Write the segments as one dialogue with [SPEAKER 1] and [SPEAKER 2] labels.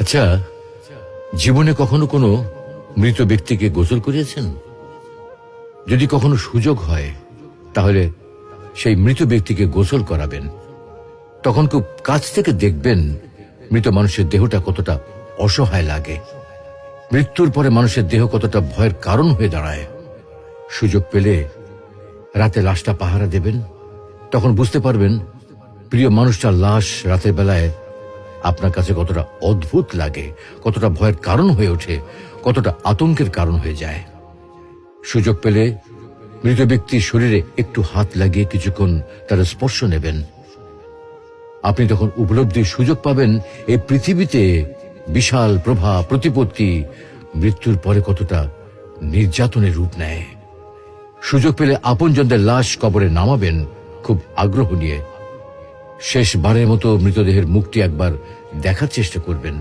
[SPEAKER 1] আচ্ছা, জীবনে কখনো কোনো মৃত ব্যক্তিকে গোসল করিয়েছেন? যদি কখনো সুযোগ হয় তাহলে সেই মৃত ব্যক্তিকে গোসল করাবেন। তখন খুব কাছ থেকে দেখবেন মৃত মানুষের দেহটা কতটা অসহায় লাগে, মৃত্যুর পরে মানুষের দেহ কতটা ভয়ের কারণ হয়ে দাঁড়ায়। সুযোগ পেলে রাতে লাশটা পাহারা দেবেন, তখন বুঝতে পারবেন প্রিয় মানুষটার লাশ রাতের বেলায় আপনার কাছে কতটা অদ্ভুত লাগে, কতটা ভয়ের কারণ হয়ে ওঠে, কতটা আতঙ্কের কারণ হয়ে যায়। সুযোগ পেলে মৃত ব্যক্তির শরীরে একটু হাত লাগিয়ে কিছুক্ষণ তার স্পর্শ নেবেন। আপনি তখন উপলব্ধির সুযোগ পাবেন এই পৃথিবীতে বিশাল প্রভাব প্রতিপত্তি মৃত্যুর পরে কতটা নির্যাতনের রূপ নেয়। সুযোগ পেলে আপনজনদের লাশ কবরে নামাবেন খুব আগ্রহ নিয়ে। শেষবারের মতো মৃতদেহের মুখটি একবার দেখার চেষ্টা করবেন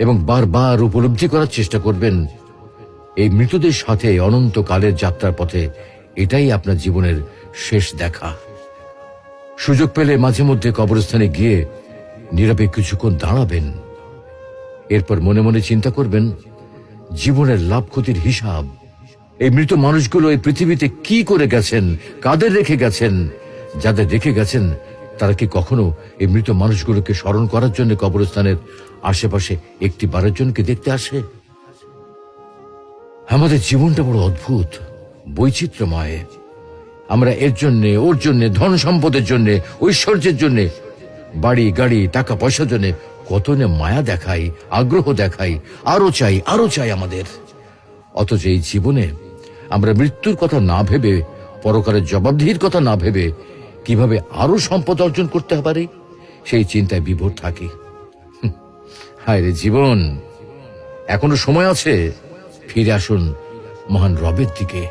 [SPEAKER 1] এবং বারবার উপলব্ধি করার চেষ্টা করবেন এই মৃতদের সাথে অনন্তকালের যাত্রার পথে এটাই আপনার জীবনের শেষ দেখা। সুযোগ পেলে মাঝে মধ্যে কবরস্থানে গিয়ে নীরবে কিছুক্ষণ দাঁড়াবেন। এরপর মনে মনে চিন্তা করবেন জীবনের লাভ ক্ষতির হিসাব। এই মৃত মানুষগুলো এই পৃথিবীতে কি করে গেছেন, কাদের রেখে গেছেন। যাদের রেখে গেছেন তারা কি কখনো এই মৃত মানুষগুলোকে স্মরণ করার জন্য কবরস্থানের আশেপাশে একটি বারের জনকে দেখতে আসে? আমাদের জীবনটা বড় অদ্ভুত, বৈচিত্র্যময়। আমরা এর জন্যে ওর জন্যে, ধন সম্পদের জন্যে, ঐশ্বর্যের জন্যে, বাড়ি গাড়ি টাকা পয়সার জন্যে কত না মায়া দেখাই, আগ্রহ দেখাই, আরো চাই আমাদের। অথচ এই জীবনে আমরা মৃত্যুর কথা না ভেবে, পরকালের জবাবদিহির কথা না ভেবে কিভাবে আরো সম্পদ অর্জন করতে পারি সেই চিন্তায় বিভোর থাকি। হায় রে জীবন, এখনো সময় আছে, ফিরে আসুন মহান রবের দিকে।